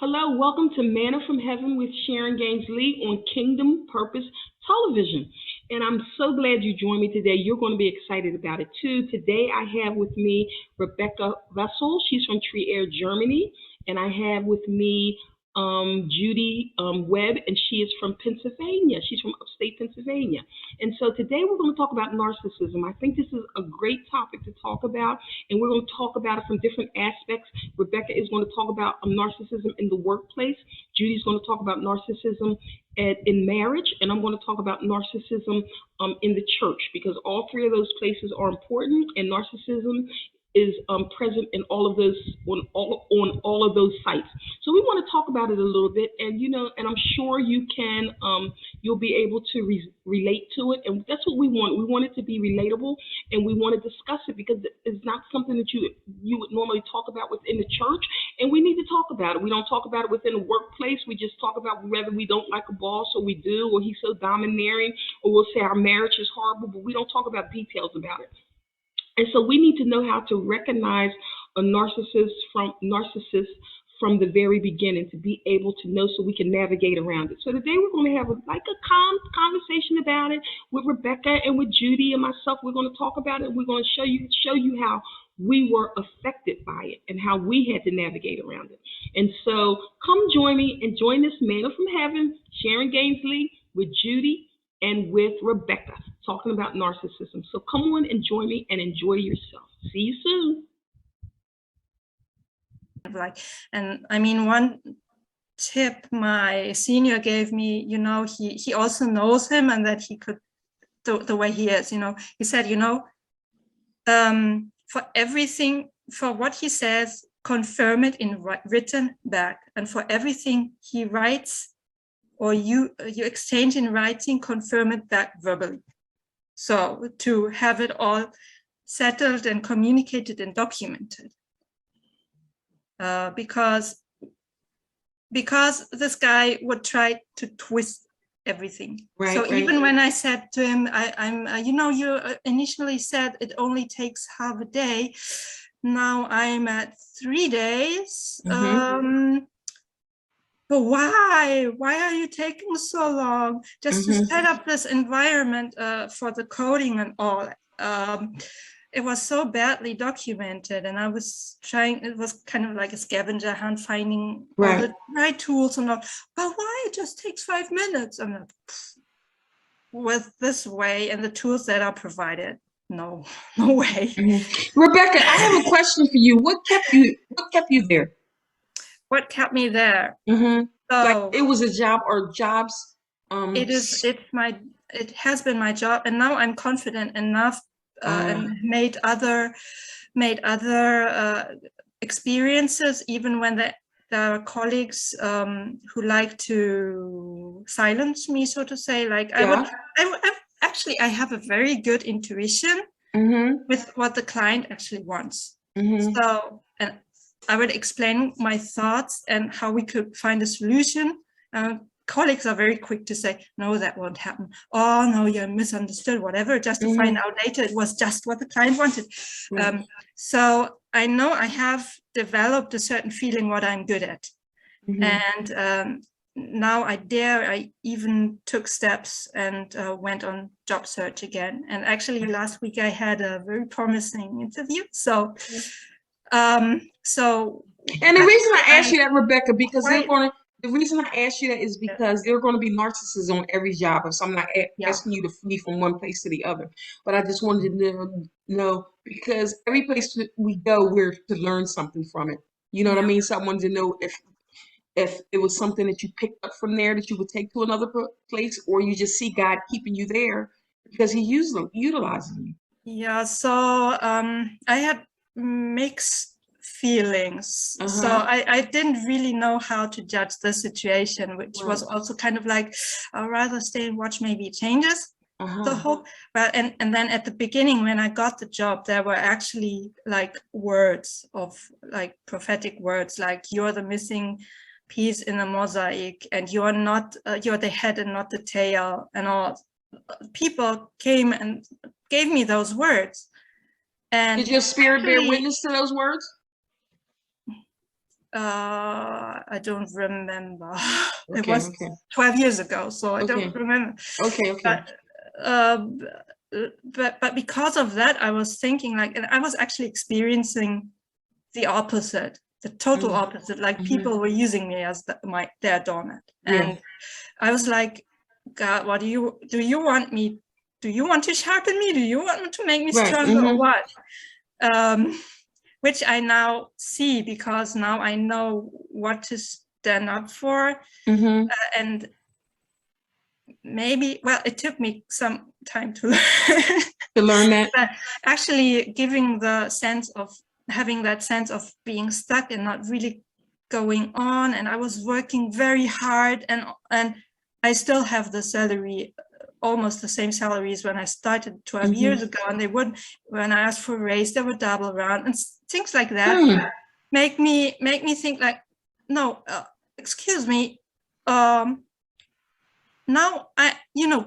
Hello, welcome to Manna from Heaven with Sharon Gaines Lee on Kingdom Purpose Television. And I'm so glad you joined me today. You're going to be excited about it too. Today I have with me Recca Wessel. She's from Trier, Germany. And I have with me Judy Webb, and she is from Pennsylvania. She's from upstate Pennsylvania. And so today we're going to talk about narcissism. I think this is a great topic to talk about, and we're going to talk about it from different aspects. Recca is going to talk about narcissism in the workplace. Judy's going to talk about narcissism in marriage, and I'm going to talk about narcissism in the church, because all three of those places are important, and narcissism is present in all of those on all of those sites. So we want to talk about it a little bit, and and I'm sure you can you'll be able to relate to it, and that's what we want. We want it to be relatable, and we want to discuss it because it's not something that you would normally talk about within the church, and we need to talk about it. We don't talk about it within the workplace. We just talk about whether we don't like a boss or we do, or he's so domineering, or we'll say our marriage is horrible, but we don't talk about details about it. And so we need to know how to recognize a narcissist from the very beginning, to be able to know, so we can navigate around it. So today we're going to have a calm conversation about it with Recca and with Judy and myself. We're going to talk about it. We're going to show you how we were affected by it and how we had to navigate around it. And so come join me and join this Manna from Heaven, Sharon Gaines Lee, with Judy and with Recca, talking about narcissism. So come on and join me and enjoy yourself. See you soon. And I mean, one tip my senior gave me, he also knows him, and that he could, the way he is, he said, for everything, for what he says, confirm it in written back, and for everything he writes or you exchange in writing, confirm it back verbally. So to have it all settled and communicated and documented. Because this guy would try to twist everything. Right, so even when I said to him, you initially said it only takes half a day. Now I'm at 3 days. Mm-hmm. But why are you taking so long just to set up this environment for the coding and all? It was so badly documented, and I was trying, it was kind of like a scavenger hunt, finding all the right tools and all. But why? It just takes 5 minutes. I'm like, with this way and the tools that are provided, no way. Recca, I have a question for you. What kept you there? What kept me there? So, like, it was a job or jobs? It has been my job, and now I'm confident enough and made other experiences, even when there are colleagues who like to silence me, so to say. Like, I have a very good intuition with what the client actually wants. So, and I would explain my thoughts and how we could find a solution. Colleagues are very quick to say, no, that won't happen. Oh, no, you misunderstood, whatever, just to find out later it was just what the client wanted. So I know I have developed a certain feeling what I'm good at. And now I even took steps and went on job search again. And actually last week I had a very promising interview. So and the reason I asked you that, Recca, because the reason I asked you that is because there are going to be narcissists on every job. So I'm not asking you to flee from one place to the other, but I just wanted to know, because every place we go, we're to learn something from it. You know what I mean? So I wanted to know if it was something that you picked up from there that you would take to another place, or you just see God keeping you there because He utilizes you. Yeah. So I had mixed feelings. So I didn't really know how to judge the situation, which was also kind of like, I'd rather stay and watch, maybe it changes. The whole, but and then at the beginning when I got the job, there were actually like words of like prophetic words, like you're the missing piece in a mosaic, and you're not you're the head and not the tail, and all. People came and gave me those words. And did your spirit bear witness to those words? I don't remember. It Okay, was okay. 12 years ago, so I Okay. don't remember. Okay, okay. But because of that, I was thinking like, and I was actually experiencing the opposite, the total opposite. Like people were using me as their doormat, and I was like, God, what do you want me? Do you want to sharpen me? Do you want to make me stronger or what? Which I now see, because now I know what to stand up for. And maybe, well, it took me some time to learn that. But actually having that sense of being stuck and not really going on. And I was working very hard, and I still have the salary, almost the same salaries when I started 12 years ago, and they would, when I asked for a raise, they would double around, and things like that make me think like, no, excuse me, now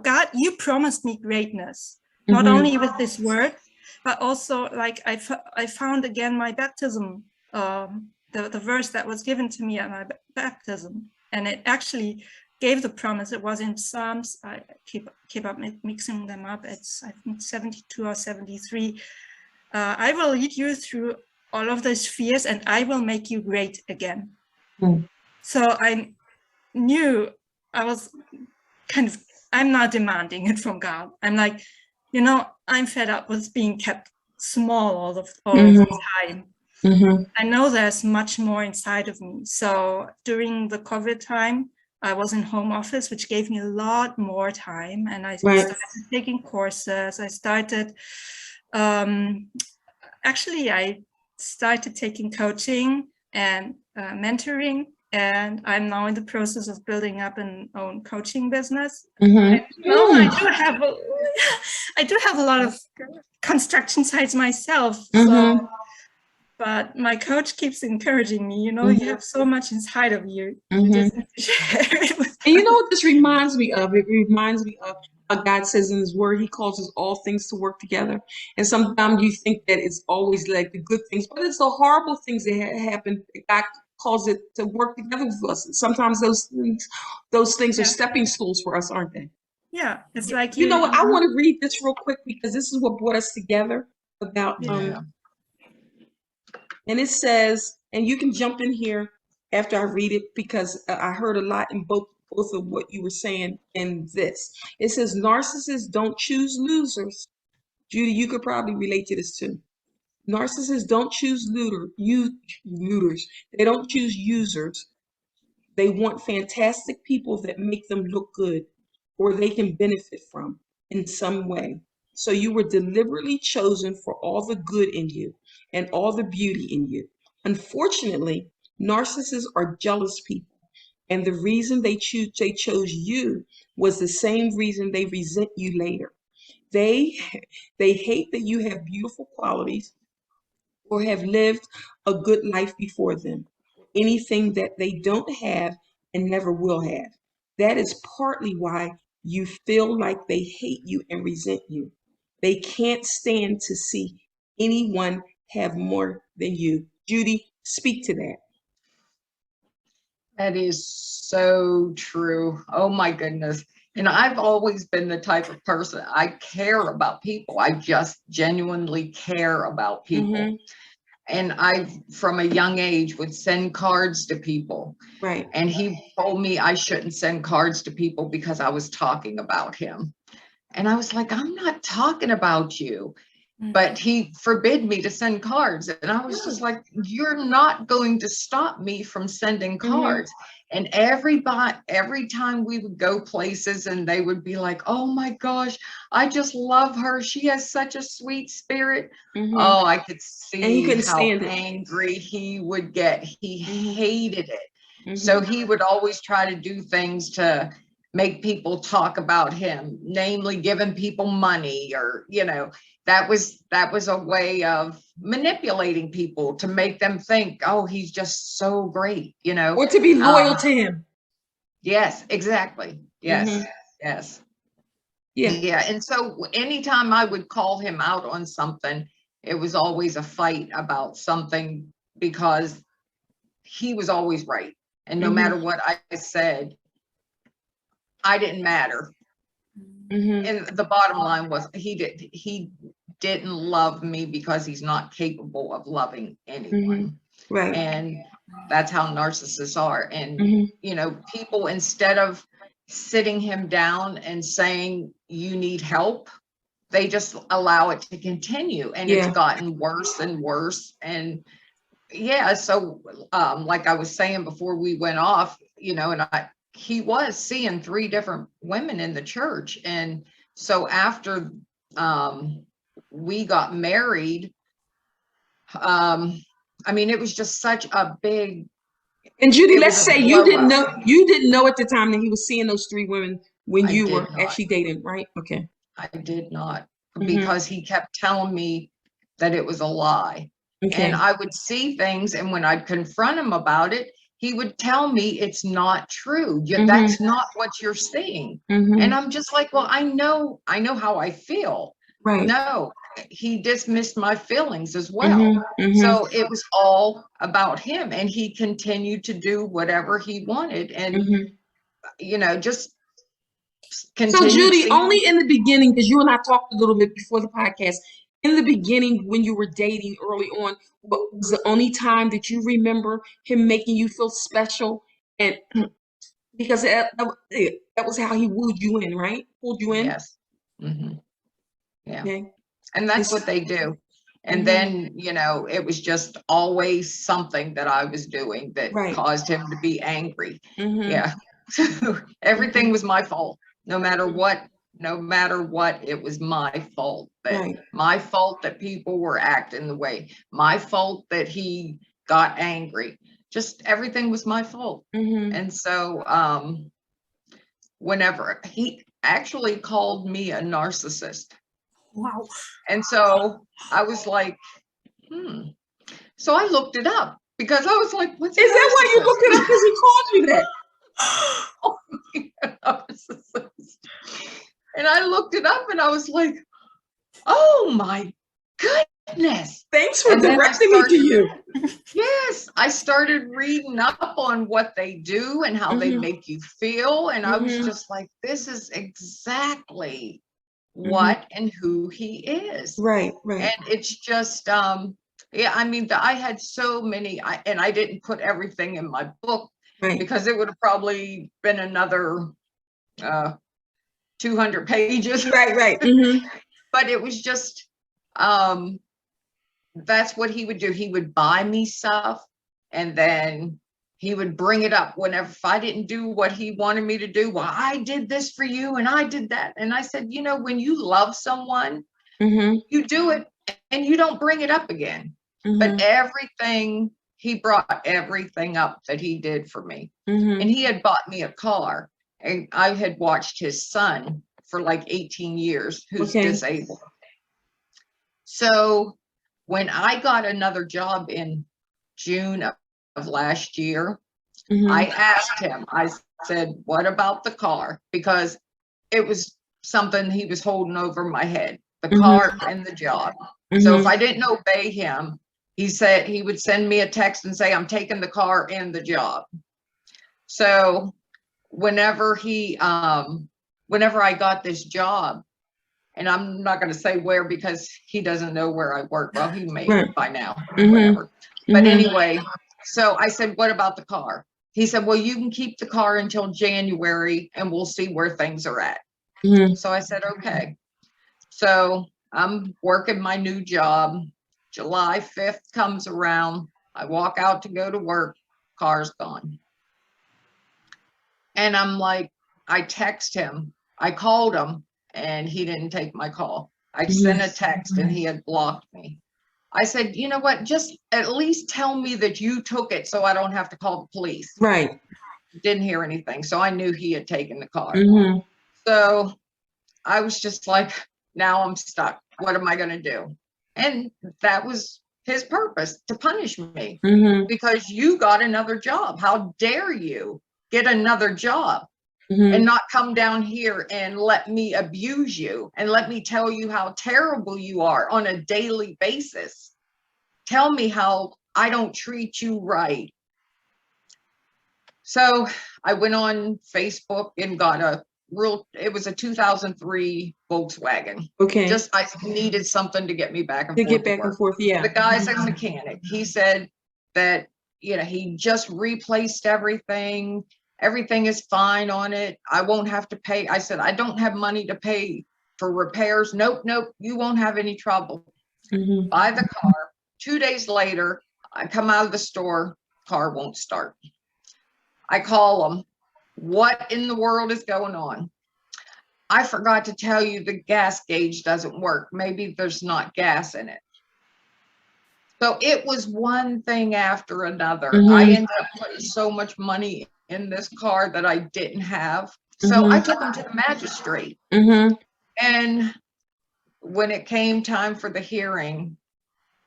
God, you promised me greatness, not only with this word, but also like I found again my baptism, the verse that was given to me at my baptism, and it actually gave the promise. It was in Psalms. I keep up mixing them up. It's, I think, 72 or 73. I will lead you through all of those fears, and I will make you great again. So I knew I was I'm not demanding it from God. I'm like, I'm fed up with being kept small all the time. I know there's much more inside of me. So during the COVID time, I was in home office, which gave me a lot more time. And I started taking courses. I started, I started taking coaching and mentoring. And I'm now in the process of building up an own coaching business. I do have a lot of construction sites myself. So, but my coach keeps encouraging me, you have so much inside of you. You just need to share it with and you know what this reminds me of? It reminds me of how God says in his word, he causes all things to work together. And sometimes you think that it's always like the good things, but it's the horrible things that happen. God calls it to work together with us. Sometimes those things are stepping stools for us, aren't they? Yeah, it's like you know what? I want to read this real quick because this is what brought us together about and it says, and you can jump in here after I read it because I heard a lot in both of what you were saying in this. It says narcissists don't choose losers. Judy, you could probably relate to this too. Narcissists don't choose looters. They don't choose users. They want fantastic people that make them look good or they can benefit from in some way. So you were deliberately chosen for all the good in you and all the beauty in you. Unfortunately, narcissists are jealous people. And the reason they chose you was the same reason they resent you later. They hate that you have beautiful qualities or have lived a good life before them. Anything that they don't have and never will have. That is partly why you feel like they hate you and resent you. They can't stand to see anyone have more than you. Judy, speak to that. That is so true. Oh my goodness. And I've always been the type of person, I care about people. I just genuinely care about people. And I, from a young age, would send cards to people. Right. And he told me I shouldn't send cards to people because I was talking about him. And I was like, I'm not talking about you. But he forbid me to send cards. And I was just like, you're not going to stop me from sending cards. And every time we would go places and they would be like, oh my gosh, I just love her. She has such a sweet spirit. Oh, I could see how angry he would get. He hated it. So he would always try to do things to make people talk about him, namely giving people money, or, that was a way of manipulating people to make them think, oh, he's just so great, or to be loyal to him. Yes, exactly. Yes. Yes. Yeah. And so anytime I would call him out on something, it was always a fight about something because he was always right. And no matter what I said, I didn't matter. And the bottom line was he didn't love me because he's not capable of loving anyone. Right. And that's how narcissists are. And, you know, people, instead of sitting him down and saying, you need help, they just allow it to continue. And it's gotten worse and worse. And yeah, so like I was saying before we went off, you know, and he was seeing 3 different women in the church. And so after we got married, I mean, it was just such a big. And Judy, let's say you didn't know at the time that he was seeing those 3 women when you were actually dating, right? Okay. I did not, because he kept telling me that it was a lie. Okay. And I would see things, and when I'd confront him about it, he would tell me it's not true. That's not what you're seeing. And I'm just like, well, I know how I feel. Right. No, he dismissed my feelings as well. So it was all about him, and he continued to do whatever he wanted. And, you know, just so Judy, only in the beginning, because you and I talked a little bit before the podcast, in the beginning when you were dating early on, what was the only time that you remember him making you feel special? And because that was how he wooed you in, right? Pulled you in? Yes. Yeah. Okay. And that's what they do. And then, you know, it was just always something that I was doing that caused him to be angry. Yeah. Everything was my fault. No matter what, it was my fault. My fault that people were acting the way. My fault that he got angry. Just everything was my fault. And so whenever he actually called me a narcissist. Wow. And so I was like, So I looked it up because I was like, what's Is that why you looked it up? Because he called you that? And I looked it up and I was like, oh my goodness. Thanks for directing me to you. Yes, I started reading up on what they do and how they make you feel. And I was just like, this is exactly what and who he is. Right. And it's just, yeah, I mean, I had so many, and I didn't put everything in my book because it would have probably been another 200 pages. Right. But it was just, that's what he would do. He would buy me stuff, and then he would bring it up whenever, if I didn't do what he wanted me to do. Well, I did this for you and I did that. And I said, you know, when you love someone, you do it and you don't bring it up again. But everything, he brought everything up that he did for me. And he had bought me a car, and I had watched his son for like 18 years who's disabled. So when I got another job in June of last year, I asked him, I said, what about the car? Because it was something he was holding over my head, the car and the job. So if I didn't obey him, he said he would send me a text and say, I'm taking the car and the job. So whenever I got this job, and I'm not going to say where because he doesn't know where I work. Well, he may by now, whatever. But anyway, so I said, what about the car? He said, well, you can keep the car until January and we'll see where things are at. So I said, okay. So I'm working my new job. July 5th comes around. I walk out to go to work. Car's gone. And I'm like, I text him. I called him and he didn't take my call. I sent a text and he had blocked me. I said, you know what? Just at least tell me that you took it so I don't have to call the police. Right. Didn't hear anything. So I knew he had taken the car. So I was just like, now I'm stuck. What am I going to do? And that was his purpose, to punish me because you got another job. How dare you get another job and not come down here and let me abuse you and let me tell you how terrible you are on a daily basis. Tell me how I don't treat you right. So I went on Facebook and got it was a 2003 Volkswagen. Okay. Just, I needed something to get me back and To forth get back to work. and forth, yeah. The guy's a mechanic. He said that, he just replaced everything. Everything is fine on it. I won't have to pay. I said, I don't have money to pay for repairs. Nope. You won't have any trouble. Buy the car. 2 days later, I come out of the store, car won't start. I call them. What in the world is going on? I forgot to tell you the gas gauge doesn't work. Maybe there's not gas in it. So it was one thing after another. I ended up putting so much money in this car that I didn't have. So I took him to the magistrate. And when it came time for the hearing,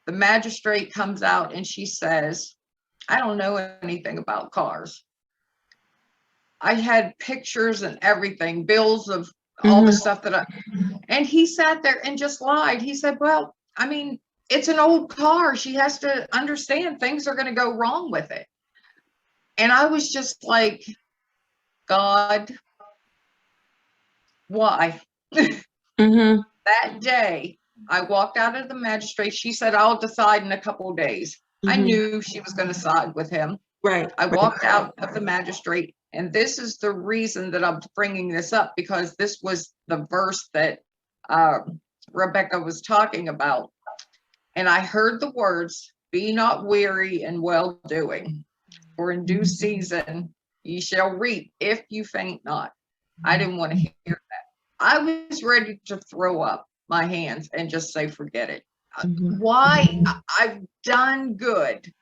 the magistrate comes out and she says, I don't know anything about cars. I had pictures and everything, bills of all the stuff and he sat there and just lied. He said, well, I mean, it's an old car. She has to understand things are going to go wrong with it. And I was just like, God, why? That day, I walked out of the magistrate. She said, I'll decide in a couple of days. I knew she was going to side with him. Right. I walked out of the magistrate. And this is the reason that I'm bringing this up, because this was the verse that Rebecca was talking about. And I heard the words, be not weary in well-doing, for in due season ye shall reap if you faint not. I didn't want to hear that. I was ready to throw up my hands and just say, forget it. Why? I've done good.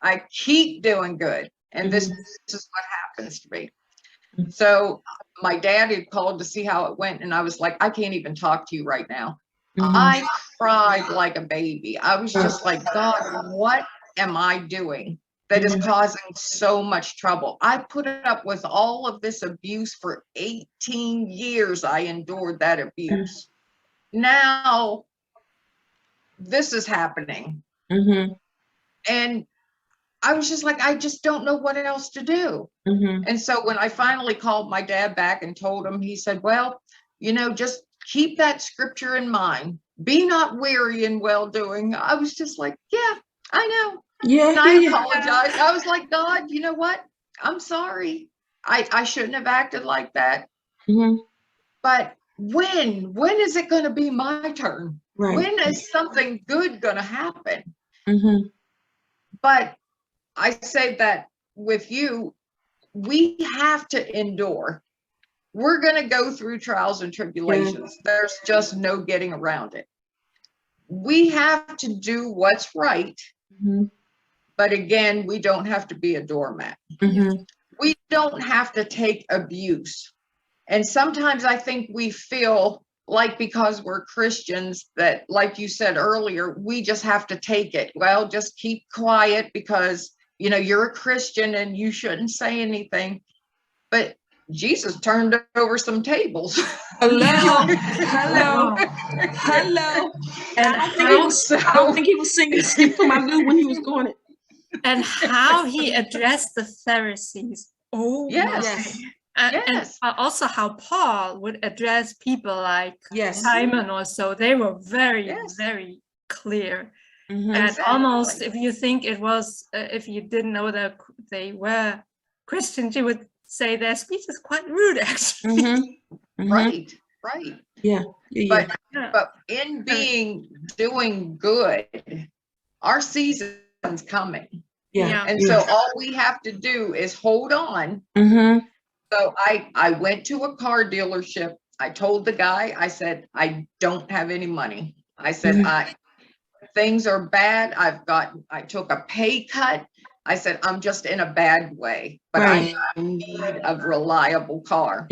I keep doing good. And this is what happens to me. So my dad had called to see how it went. And I was like, I can't even talk to you right now. I cried like a baby. I was just like, God, what am I doing that is causing so much trouble? I put up with all of this abuse for 18 years. I endured that abuse. Now this is happening. And I was just like, I just don't know what else to do. And so when I finally called my dad back and told him, he said, well, just keep that scripture in mind. Be not weary in well-doing. I was just like, yeah, I know. Yeah. And I apologized. I was like, God, you know what? I'm sorry. I shouldn't have acted like that. But when is it going to be my turn? Right. When is something good going to happen? But I say that with you, we have to endure. We're going to go through trials and tribulations. There's just no getting around it. We have to do what's right. But again, we don't have to be a doormat. We don't have to take abuse. And sometimes I think we feel like because we're Christians that, like you said earlier, we just have to take it. Well, just keep quiet because, you're a Christian and you shouldn't say anything. But Jesus turned over some tables. Hello. And I don't think he was singing "Skip to My Lou" when he was doing it. And how he addressed the Pharisees. Oh, yes. And also how Paul would address people like Simon or so. They were very, very clear. And almost, if you think it was, if you didn't know that they were Christians, you would say their speech is quite rude, actually. Right. Yeah. But in doing good, our season's coming. And so all we have to do is hold on. So I went to a car dealership. I told the guy, I said, I don't have any money. I said, things are bad. I took a pay cut. I said, I'm just in a bad way, but I need a reliable car.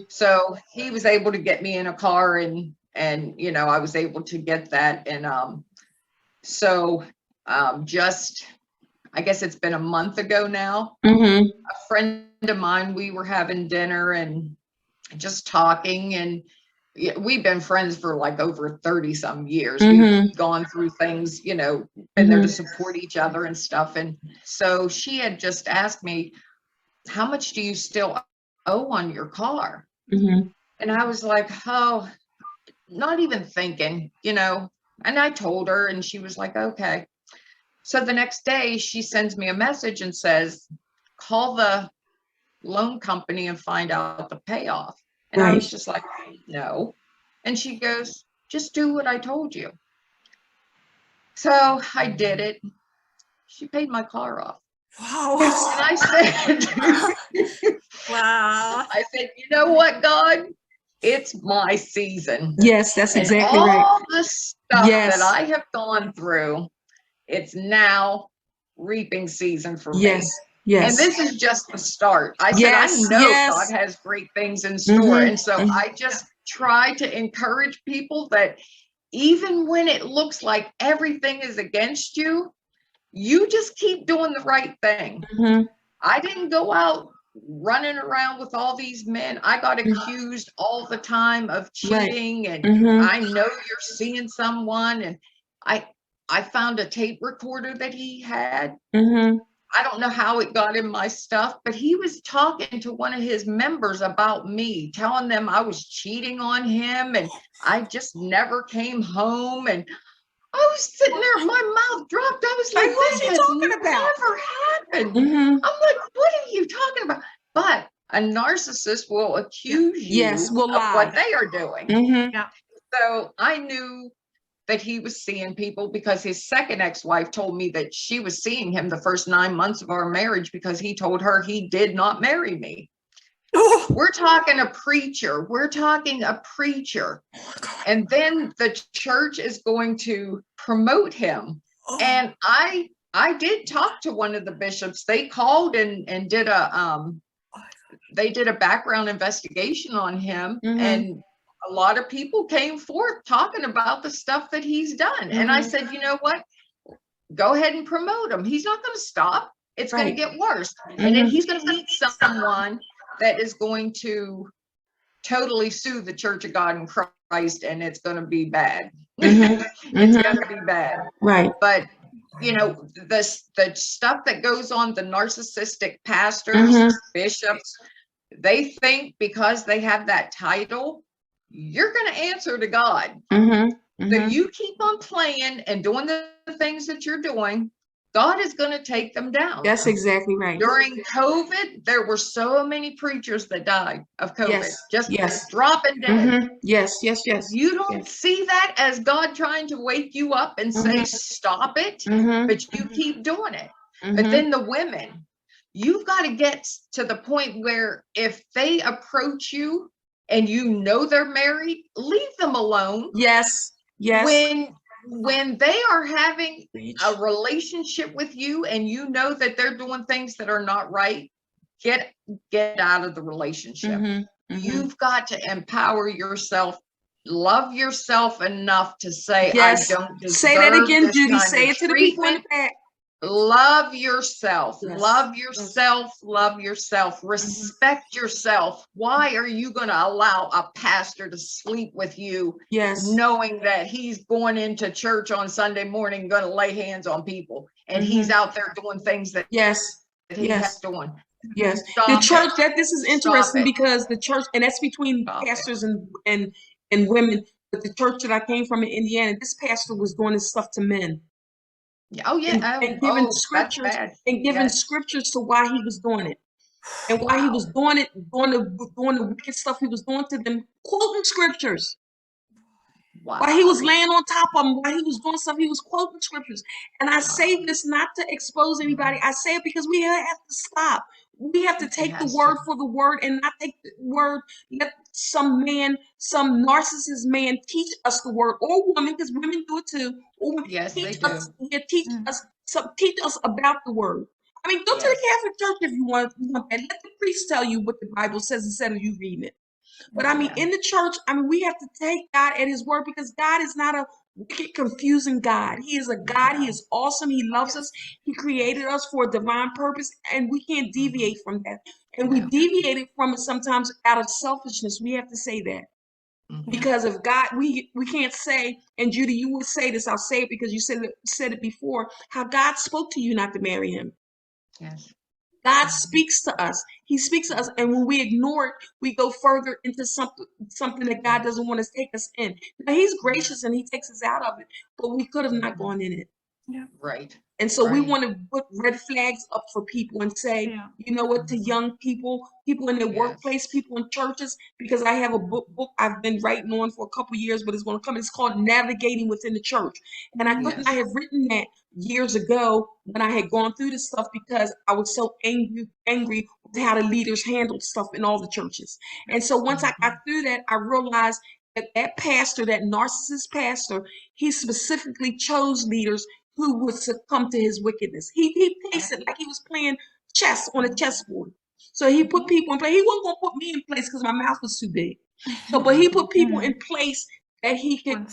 So he was able to get me in a car and I was able to get that. And just, I guess it's been a month ago now, a friend of mine, we were having dinner and just talking, and we've been friends for like over 30 some years. We've gone through things, been there to support each other and stuff. And so she had just asked me, how much do you still owe on your car? Mm-hmm. And I was like, oh, not even thinking, and I told her, and she was like, okay. So the next day she sends me a message and says, call the loan company and find out the payoff. And I was just like, no. And she goes, just do what I told you. So I did it. She paid my car off. Wow. And I said, wow. I said, you know what, God? It's my season. Yes, that's exactly and right. all the stuff that I have gone through, it's now reaping season for me. Yes. And this is just the start. I said, I know God has great things in store. And so I just try to encourage people that even when it looks like everything is against you, you just keep doing the right thing. I didn't go out running around with all these men. I got accused all the time of cheating, and I know you're seeing someone. And I found a tape recorder that he had. I don't know how it got in my stuff, but he was talking to one of his members about me, telling them I was cheating on him and I just never came home. And I was sitting there, my mouth dropped. I was like, what's he talking about? Never happened. I'm like, what are you talking about? But a narcissist will accuse you of what they are doing. So I knew that he was seeing people because his second ex-wife told me that she was seeing him the first 9 months of our marriage because he told her he did not marry me. We're talking a preacher. And then the church is going to promote him. And I did talk to one of the bishops. They called and did a background investigation on him. And a lot of people came forth talking about the stuff that he's done. And I said, you know what? Go ahead and promote him. He's not going to stop. It's going to get worse. And then he's going to meet someone that is going to totally sue the Church of God in Christ, and it's going to be bad. It's going to be bad. But the stuff that goes on, the narcissistic pastors, bishops, they think because they have that title, you're going to answer to God. So you keep on playing and doing the things that you're doing, God is going to take them down. That's exactly right. During COVID, there were so many preachers that died of COVID, just dropping dead. Yes. You don't see that as God trying to wake you up and say, stop it, but you keep doing it. But then the women, you've got to get to the point where if they approach you and you know they're married, leave them alone. Yes. When they are having a relationship with you and you know that they're doing things that are not right, get out of the relationship. You've got to empower yourself, love yourself enough to say, I don't deserve say that again, this Judy. kind Say of it to the people in the treatment. back. Love yourself. Love yourself. Love yourself. Respect yourself. Why are you going to allow a pastor to sleep with you, knowing that he's going into church on Sunday morning, going to lay hands on people, and he's out there doing things that he's doing? The church, this is interesting because the church, and that's between pastors and women, but the church that I came from in Indiana, this pastor was doing this stuff to men. And giving scriptures and giving scriptures to why he was doing it, and why he was doing it, doing the wicked stuff he was doing to them, quoting scriptures. While he was laying on top of them, while he was doing stuff, he was quoting scriptures. And I say this not to expose anybody. I say it because we have to stop. We have to take the word for the word and not take the word. Let some narcissist man teach us the word, or woman, because women do it too. Teach us about the word. I mean, go to the Catholic Church if you want that. Let the priest tell you what the Bible says instead of you reading it. But I mean, in the church, we have to take God at his word, because God is not a wicked, confusing God. He is a God. He is awesome. He loves us. He created us for a divine purpose, and we can't deviate from that. And we deviated from it sometimes out of selfishness. We have to say that. Because of God, we can't say, and Judy, you would say this, I'll say it because you said it before, how God spoke to you not to marry him. God speaks to us. He speaks to us, and when we ignore it, we go further into something that God doesn't want to take us in. Now, He's gracious and He takes us out of it, but we could have not gone in it. Yeah. Right. And so we Right. want to put red flags up for people and say, Yeah. you know what, to young people, people in their Yes. workplace, people in churches, because I have a book I've been writing on for a couple years, but it's going to come. It's called Navigating Within the Church. And I couldn't Yes. I have written that years ago when I had gone through this stuff because I was so angry with how the leaders handled stuff in all the churches. And so once I got through that, I realized that pastor, that narcissist pastor, he specifically chose leaders who would succumb to his wickedness. He placed it like he was playing chess on a chessboard. So he put people in place. He wasn't gonna put me in place because my mouth was too big. So, but he put people in place that he could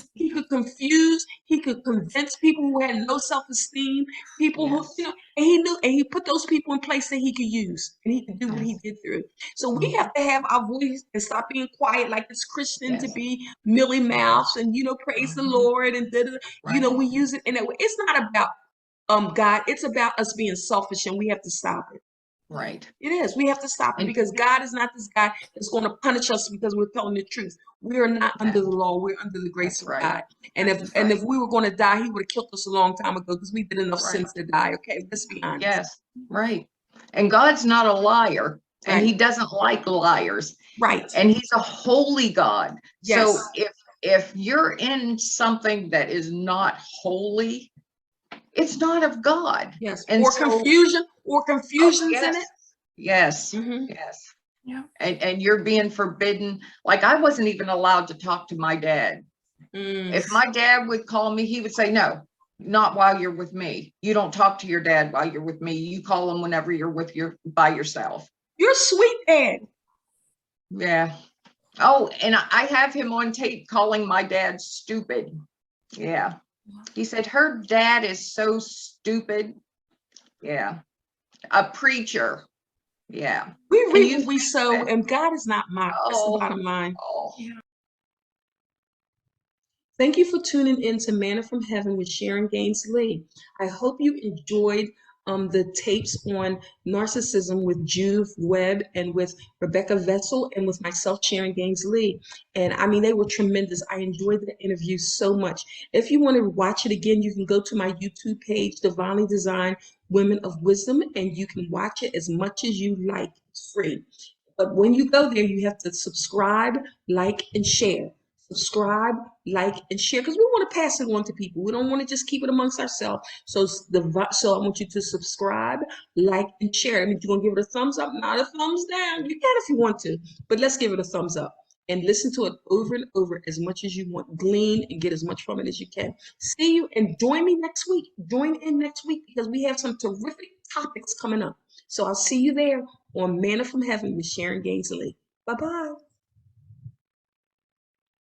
confuse, he could convince people who had low self-esteem, people who, Yes. you know, and he knew, and he put those people in place that he could use, and he could do what he did through. So we have to have our voice and stop being quiet like this Christian to Yes. be Millie Mouse and, you know, praise the Lord and da-da-da. You know, we use it in that way. It's not about God. It's about us being selfish, and we have to stop it. Right. It is. We have to stop it because God is not this guy that's going to punish us because we're telling the truth. We are not under the law. We're under the grace That's of right. God. And if we were going to die, He would have killed us a long time ago because we did enough sins to die. Okay, let's be honest. Yes. Right. And God's not a liar, and Right. He doesn't like liars. Right. And He's a holy God. Yes. So if you're in something that is not holy, it's not of God. Yes. And Or so, confusion's in it. Yes. Mhm. Yes. Yeah. And you're being forbidden. Like I wasn't even allowed to talk to my dad. If my dad would call me, he would say, no, not while you're with me. You don't talk to your dad while you're with me. You call him whenever you're by yourself. You're sweet, Dad. Yeah. Oh, and I have him on tape calling my dad stupid. Yeah. He said, her dad is so stupid. Yeah. A preacher. Yeah. We Can reap you what we think sow, that? and God is not mocked. That's the Oh, bottom line. oh. Thank you for tuning in to Manna from Heaven with Sharon Gaines Lee. I hope you enjoyed the tapes on narcissism with Judith Webb and with Recca Wessel and with myself, Sharon Gaines Lee. And I mean, they were tremendous. I enjoyed the interview so much. If you want to watch it again, you can go to my YouTube page, Divinely Designed Women of Wisdom, and you can watch it as much as you like. It's free. But when you go there, you have to subscribe, like, and share. Subscribe, like, and share because we want to pass it on to people. We don't want to just keep it amongst ourselves. So I want you to subscribe, like, and share. I mean, you're gonna give it a thumbs up, not a thumbs down. You can if you want to, but let's give it a thumbs up and listen to it over and over as much as you want. Glean and get as much from it as you can. See you and join me next week. Join in next week because we have some terrific topics coming up. So I'll see you there on Manna from Heaven with Sharon Gaines Lee. Bye-bye.